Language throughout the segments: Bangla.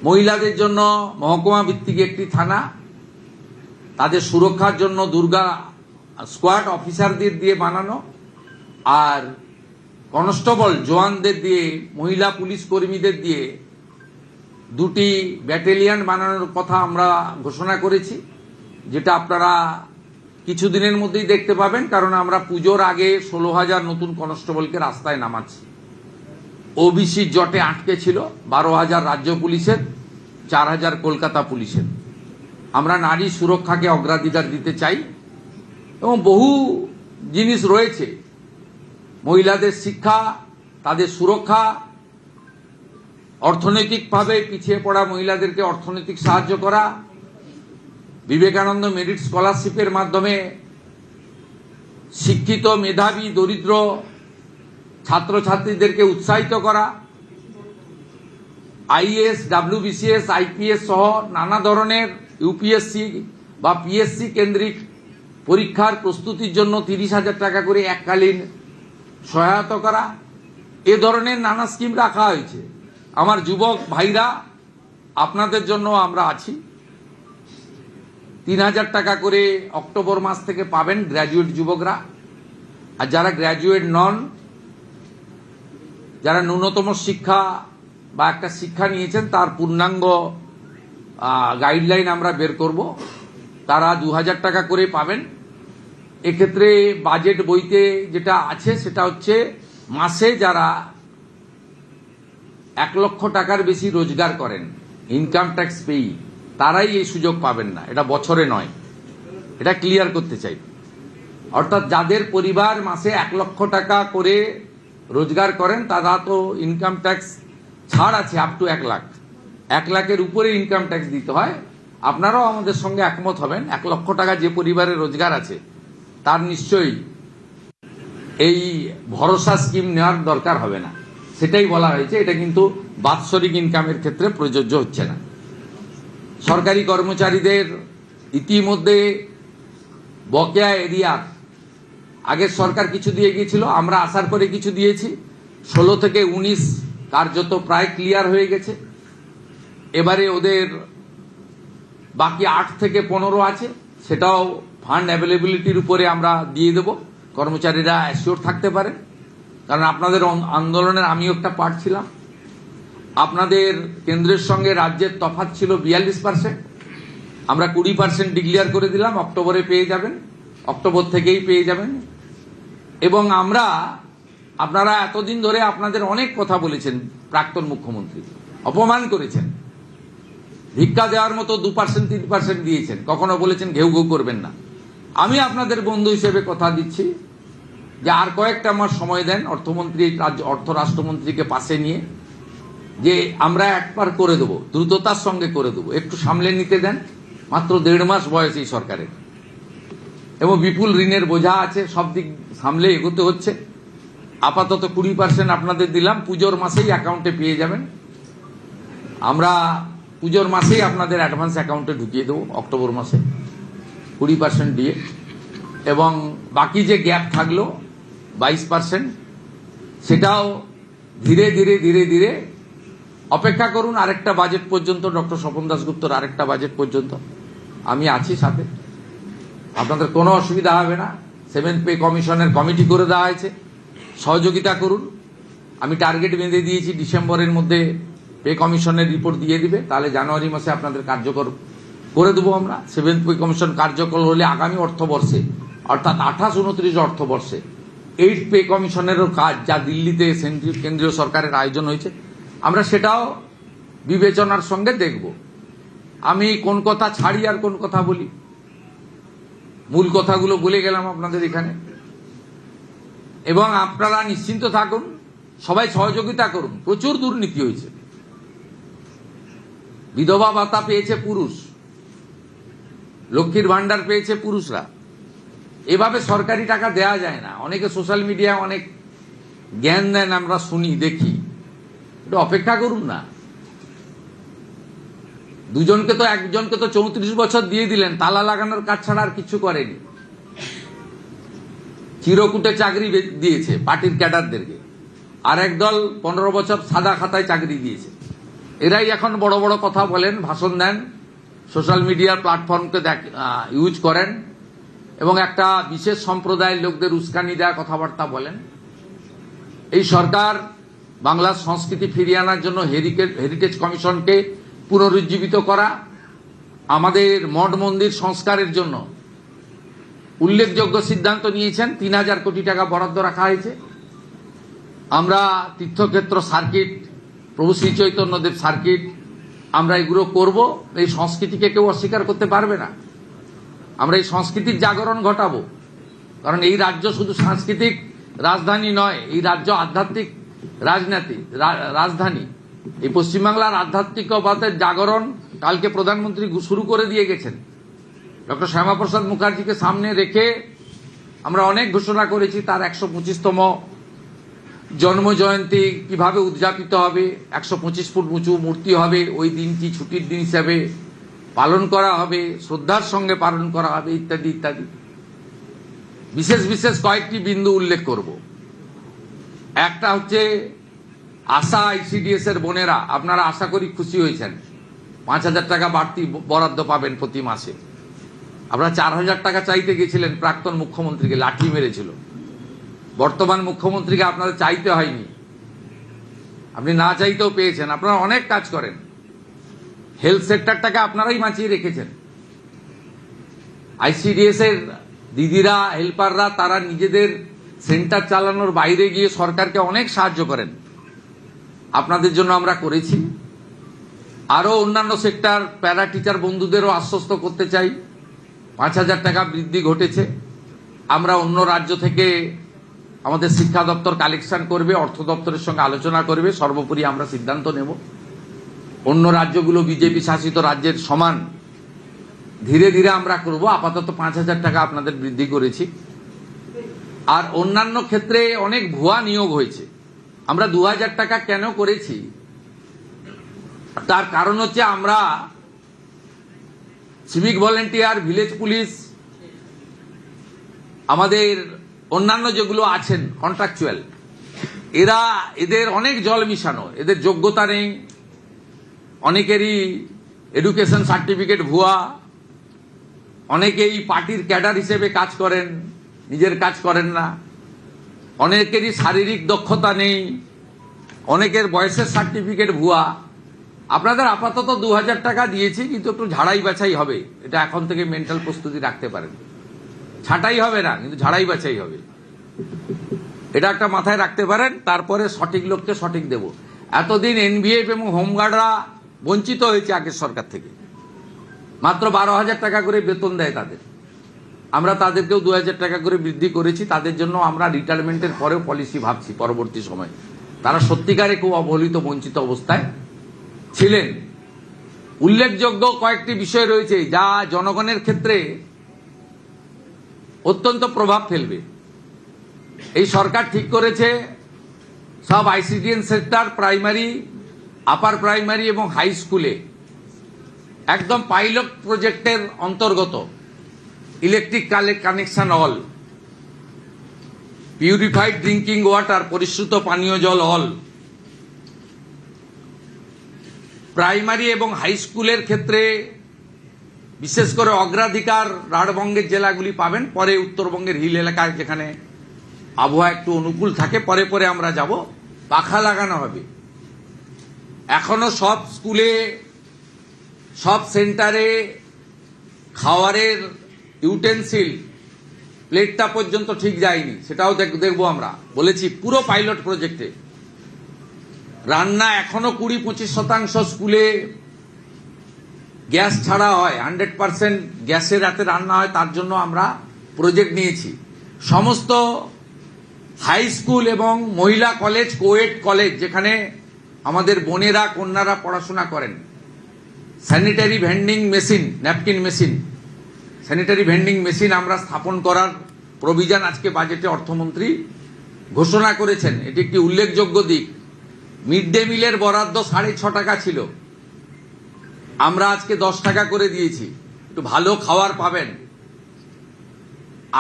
মহিলাদের জন্য মহকুমা ভিত্তিক একটি থানা, তাদের সুরক্ষার জন্য দুর্গা স্কোয়াড অফিসারদের দিয়ে বানানো, আর কনস্টেবল জওয়ানদের দিয়ে, মহিলা পুলিশ কর্মীদের দিয়ে দুটি ব্যাটালিয়ন বানানোর কথা আমরা ঘোষণা করেছি, যেটা আপনারা কিছুদিনের মধ্যেই দেখতে পাবেন। কারণ আমরা পুজোর আগে 16,000 নতুন কনস্টেবলকে রাস্তায় নামাচ্ছি। ওবিসি জটে আটকে ছিল 12,000 রাজ্য পুলিশের, 4,000 কলকাতা পুলিশের। আমরা নারী সুরক্ষাকে অগ্রাধিকার দিতে চাই এবং বহু জিনিস রয়েছে, মহিলাদের শিক্ষা, তাদের সুরক্ষা, অর্থনৈতিকভাবে পিছিয়ে পড়া মহিলাদেরকে অর্থনৈতিক সাহায্য করা, বিবেকানন্দ মেরিট স্কলারশিপের মাধ্যমে শিক্ষিত মেধাবী দরিদ্র ছাত্রছাত্রীদেরকে উৎসাহিত করা, আইএএস, ডাব্লিউবিসিএস, আইপিএস সহ নানা ধরনের ইউপিএসসি বা পিএসসি কেন্দ্রিক পরীক্ষার প্রস্তুতির জন্য 30,000 টাকা করে এককালীন সহায়তা করা, এ ধরনের নানা স্কিম রাখা হয়েছে। আমার যুবক ভাইরা, আপনাদের জন্য আমরা আছি। 3,000 টাকা করে অক্টোবর মাস থেকে পাবেন গ্র্যাজুয়েট যুবকরা, আর যারা গ্র্যাজুয়েট নন, যারা ন্যূনতম শিক্ষা বা একটা শিক্ষা নিয়েছেন তার পূর্ণাঙ্গ গাইডলাইন আমরা বের করব, তারা 2,000 টাকা করে পাবেন। এক্ষেত্রে বাজেট বইতে যেটা আছে সেটা হচ্ছে মাসে যারা 1 লক্ষ টাকার বেশি রোজগার করেন, ইনকাম ট্যাক্স পেই, তারাই এই সুযোগ পাবেন না, এটা বছরে নয়। এটা ক্লিয়ার করতে চাই। অর্থাৎ যাদের পরিবার মাসে 1 লক্ষ টাকা করে রোজগার করেন তারা তো ইনকাম ট্যাক্স ছাড় আছে আপ টু 1 লাখ। 1 লাখের উপরে ইনকাম ট্যাক্স দিতে হয়। আপনারাও আমাদের সঙ্গে একমত হবেন, 1 লক্ষ টাকা যে পরিবারের রোজগার আছে তার নিশ্চয়ই এই ভরসা স্কিম নেওয়ার দরকার হবে না, সেটাই বলা হয়েছে। এটা কিন্তু বাৎসরিক ইনকামের ক্ষেত্রে প্রযোজ্য হচ্ছে না। সরকারি কর্মচারীদের ইতিমধ্যে বকেয়া এরিয়া আগের সরকার কিছু দিয়ে গিয়েছিল, আমরা আসার পরে কিছু দিয়েছি। 16 থেকে 19 কার্যত প্রায় ক্লিয়ার হয়ে গেছে। এবারে ওদের বাকি 8 থেকে 15 আছে, সেটাও ফান্ড অ্যাভেলেবিলিটির উপরে আমরা দিয়ে দেব, কর্মচারীরা অ্যাসিওর থাকতে পারে। কারণ আপনাদের আন্দোলনের আমিও একটা পার্ট ছিলাম। আপনাদের কেন্দ্রের সঙ্গে রাজ্যের তফাৎ ছিল 42%, আমরা 20% ডিক্লেয়ার করে দিলাম। অক্টোবরে পেয়ে যাবেন, অক্টোবর থেকেই পেয়ে যাবেন। এবং আপনারা এতদিন ধরে আপনাদের অনেক কথা বলেছেন, প্রাক্তন মুখ্যমন্ত্রী অপমান করেছেন, ভিক্ষা দেওয়ার মতো 2% 3% দিয়েছেন, কখনো বলেছেন ঘেউ ঘেউ করবেন না। আমি আপনাদের বন্ধু হিসেবে কথা দিচ্ছি যে আর কয়েকটা মাস সময় দেন, অর্থমন্ত্রী, অর্থ রাষ্ট্রমন্ত্রীকে পাশে নিয়ে, যে আমরা একবার করে দেবো, দ্রুততার সঙ্গে করে দেবো, একটু সামলে নিতে দেন। মাত্র 1.5 মাস বয়স এই সরকারের, এবং বিপুল ঋণের বোঝা আছে, সব দিক সামলে এগোতে হচ্ছে। আপাতত 20% আপনাদের দিলাম, পুজোর মাসেই অ্যাকাউন্টে পেয়ে যাবেন। আমরা পুজোর মাসেই আপনাদের অ্যাডভান্স অ্যাকাউন্টে ঢুকিয়ে দেবো, অক্টোবর মাসে 20% দিয়ে। এবং বাকি যে গ্যাপ থাকলো 22%, সেটাও ধীরে ধীরে ধীরে ধীরে অপেক্ষা করুন আরেকটা বাজেট পর্যন্ত, ডক্টর স্বপন দাশগুপ্তর আরেকটা বাজেট পর্যন্ত আমি আছি সাথে, আপনাদের কোনো অসুবিধা হবে না। 7th পে কমিশনের কমিটি করে দেওয়া হয়েছে, সহযোগিতা করুন। আমি টার্গেট বেঁধে দিয়েছি, ডিসেম্বরের মধ্যে পে কমিশনের রিপোর্ট দিয়ে দিবে, তাহলে জানুয়ারি মাসে আপনাদের কার্যকর করে দেবো আমরা। 7th পে কমিশন কার্যকর হলে আগামী অর্থবর্ষে, অর্থাৎ 28-29 অর্থবর্ষে 8th পে কমিশনেরও কাজ, যা দিল্লিতে কেন্দ্রীয় সরকারের আয়োজন হয়েছে, আমরা সেটাও বিবেচনার সঙ্গে দেখব। আমি কোন কথা ছাড়ি আর কোন কথা বলি, মূল কথাগুলো বলে গেলাম আপনাদের এখানে। এবং আপনারা নিশ্চিন্ত থাকুন, সবাই সহযোগিতা করুন। প্রচুর দুর্নীতি হয়েছে। বিধবা ভাতা পেয়েছে পুরুষ, লক্ষ্মীর ভান্ডার পেয়েছে পুরুষরা। এভাবে সরকারি টাকা দেয়া যায় না। অনেকে সোশ্যাল মিডিয়ায় অনেক জ্ঞান দেন, আমরা শুনি দেখি, একটু অপেক্ষা করুন না। একজনকে তো 34 বছর দিয়ে দিলেন, তালা লাগানোর কাজ ছাড়া আর কিছু করেনি। চিরকুটে চাকরি দিয়েছে পার্টির ক্যাডারদেরকে, আর একদল 15 বছর সাদা খাতায় চাকরি দিয়েছে। এরাই এখন বড় বড় কথা বলেন, ভাষণ দেন, সোশ্যাল মিডিয়ার প্ল্যাটফর্মকে ইউজ করেন এবং একটা বিশেষ সম্প্রদায়ের লোকদের উস্কানি দেওয়া কথাবার্তা বলেন। এই সরকার বাংলার সংস্কৃতি ফিরিয়ে আনার জন্য হেরিটেজ কমিশনকে পুনরুজ্জীবিত করা, আমাদের মঠ মন্দির সংস্কারের জন্য উল্লেখযোগ্য সিদ্ধান্ত নিয়েছেন। ৩,০০০ কোটি টাকা বরাদ্দ রাখা হয়েছে। আমরা তীর্থক্ষেত্র সার্কিট, প্রভু শ্রী চৈতন্যদেব সার্কিট, আমরা এগুলো করব। এই সংস্কৃতিকে কেউ অস্বীকার করতে পারবে না। আমরা এই সংস্কৃতির জাগরণ ঘটাবো, কারণ এই রাজ্য শুধু সাংস্কৃতিক রাজধানী নয়, এই রাজ্য আধ্যাত্মিক রাজধানী। এই পশ্চিমবাংলার আধ্যাত্মিকতার জাগরণ কালকে প্রধানমন্ত্রী শুরু করে দিয়ে গেছেন। ডক্টর শ্যামাপ্রসাদ মুখার্জিকে সামনে রেখে আমরা অনেক ঘোষণা করেছি। তার ১২৫তম জন্ম জয়ন্তী কিভাবে উদযাপিত হবে, ১২৫ ফুট উঁচু মূর্তি হবে, ওই দিনটি ছুটির দিন হিসাবে পালন করা হবে, শ্রদ্ধার সঙ্গে পালন করা হবে, ইত্যাদি ইত্যাদি। বিশেষ বিশেষ কয়েকটি বিন্দু উল্লেখ করব। একটা হচ্ছে আশা আইসিডিএস এর বোনেরা, আপনারা আশা করি খুশি হয়েছেন, ৫,০০০ টাকা বাড়তি বরাদ্দ পাবেন প্রতি মাসে। আপনারা ৪,০০০ টাকা চাইতে গেছিলেন, প্রাক্তন মুখ্যমন্ত্রীকে লাঠি মেরেছিল। বর্তমান মুখ্যমন্ত্রীকে আপনাদের চাইতে হয়নি, আপনি না চাইতেও পেয়েছেন। আপনারা অনেক কাজ করেন, হেলথ সেক্টরটাকে আপনারাই বাঁচিয়ে রেখেছেন। আইসিডিএস এর দিদিরা, হেল্পাররা, তারা নিজেদের সেন্টার চালানোর বাইরে গিয়ে সরকারকে অনেক সাহায্য করেন। আপনাদের জন্য আমরা করেছি। আরো অন্যান্য সেক্টর, প্যারা টিচার বন্ধুদেরও আশ্বস্ত করতে চাই, ৫,০০০ টাকা বৃদ্ধি ঘটেছে। আমরা অন্য রাজ্য থেকে আমাদের শিক্ষা দপ্তর কালেকশন করবে, অর্থ দপ্তরের সঙ্গে আলোচনা করবে, সর্বোপরি আমরা সিদ্ধান্ত নেব। অন্য রাজ্যগুলো বিজেপি শাসিত রাজ্যের সমান ধীরে ধীরে আমরা করব। আপাতত ৫,০০০ টাকা আপনাদের বৃদ্ধি করেছি। আর অন্যান্য ক্ষেত্রে অনেক ভুয়া নিয়োগ হয়েছে। আমরা ২,০০০ টাকা কেন করেছি, তার কারণ হচ্ছে আমরা সিভিক ভলেন্টিয়ার, ভিলেজ পুলিশ, আমাদের অন্যান্য যেগুলো আছেন কন্ট্রাকচুয়াল, এদের অনেক জল মিশানো, এদের যোগ্যতা নেই, অনেকেরই এডুকেশন সার্টিফিকেট ভুয়া, অনেকেই পার্টির ক্যাডার হিসেবে কাজ করেন, নিজের কাজ করেন না, অনেকেরই শারীরিক দক্ষতা নেই, অনেকের বয়সের সার্টিফিকেট ভুয়া। আপনাদের আপাতত ২,০০০ টাকা দিয়েছি, কিন্তু একটু ঝাড়াই বাছাই হবে। এটা এখন থেকে মেন্টাল প্রস্তুতি রাখতে পারেন। ছাঁটাই হবে না, কিন্তু ঝাড়াই বাছাই হবে। এটা একটা মাথায় রাখতে পারেন। তারপরে সঠিক লোককে সঠিক দেব। এতদিন এনবিএফ এবং হোমগার্ডরা বঞ্চিত হয়েছে আগের সরকার থেকে, মাত্র ১২,০০০ টাকা করে বেতন দেয় তাদের। আমরা তাদেরকেও ২,০০০ টাকা করে বৃদ্ধি করেছি। তাদের জন্য আমরা রিটায়ারমেন্টের পরেও পলিসি ভাবছি পরবর্তী সময়। তারা সত্যিকারে খুব অবহেলিত, বঞ্চিত অবস্থায় ছিলেন। উল্লেখযোগ্য কয়েকটি বিষয় রয়েছে যা জনগণের ক্ষেত্রে অত্যন্ত প্রভাব ফেলবে। এই সরকার ঠিক করেছে সব ICDS sector, primary, upper primary এবং হাই স্কুলে একদম পাইলট প্রজেক্টের অন্তর্গত electric connection all, purified drinking water, পরিশ্রুত পানীয় জল অল, প্রাইমারি এবং হাই স্কুলের ক্ষেত্রে বিশেষ করে অগ্রাধিকার রাঢ়বঙ্গের জেলাগুলি পাবেন। পরে উত্তরবঙ্গের হিল এলাকায় যেখানে আবহাওয়া একটু অনুকূল থাকে, পরে পরে আমরা যাব। পাখা লাগানো হবে। এখনো সব স্কুলে, সব সেন্টারে খাওয়ারের ইউটেন্সিল, প্লেটটা পর্যন্ত ঠিক যায়নি, সেটাও দেখবো। আমরা বলেছি পুরো পাইলট প্রজেক্টে। রান্না এখনো ২০-২৫% স্কুলে গ্যাস ছাড়া হয়, 100% গ্যাসের রাতে রান্না হয়। তার জন্য আমরা প্রজেক্ট নিয়েছি। সমস্ত হাই স্কুল এবং মহিলা কলেজ, কোয়েট কলেজ, যেখানে আমাদের বোনেরা, কন্যারা পড়াশোনা করেন, sanitary vending machine, napkin machine, sanitary vending machine আমরা স্থাপন করার প্রভিশন আজকে বাজেটে অর্থমন্ত্রী ঘোষণা করেছেন। এটি একটি উল্লেখযোগ্য দিক। মিড ডে মিলের বরাদ্দ ৬.৫ টাকা ছিল, আমরা আজকে ১০ টাকা করে দিয়েছি। একটু ভালো খাবার পাবেন।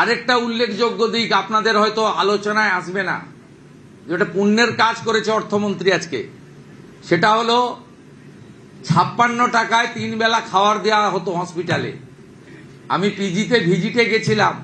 আরেকটা উল্লেখযোগ্য দিক আপনাদের হয়তো আলোচনায় আসবে না, যেটা পুণ্যের কাজ করেছে অর্থমন্ত্রী আজকে, সেটা হলো 56 টাকায় 3 বেলা খাবার দেওয়া হতো হসপিটালে। আমি পিজিতে ভিজিটে গেছিলাম,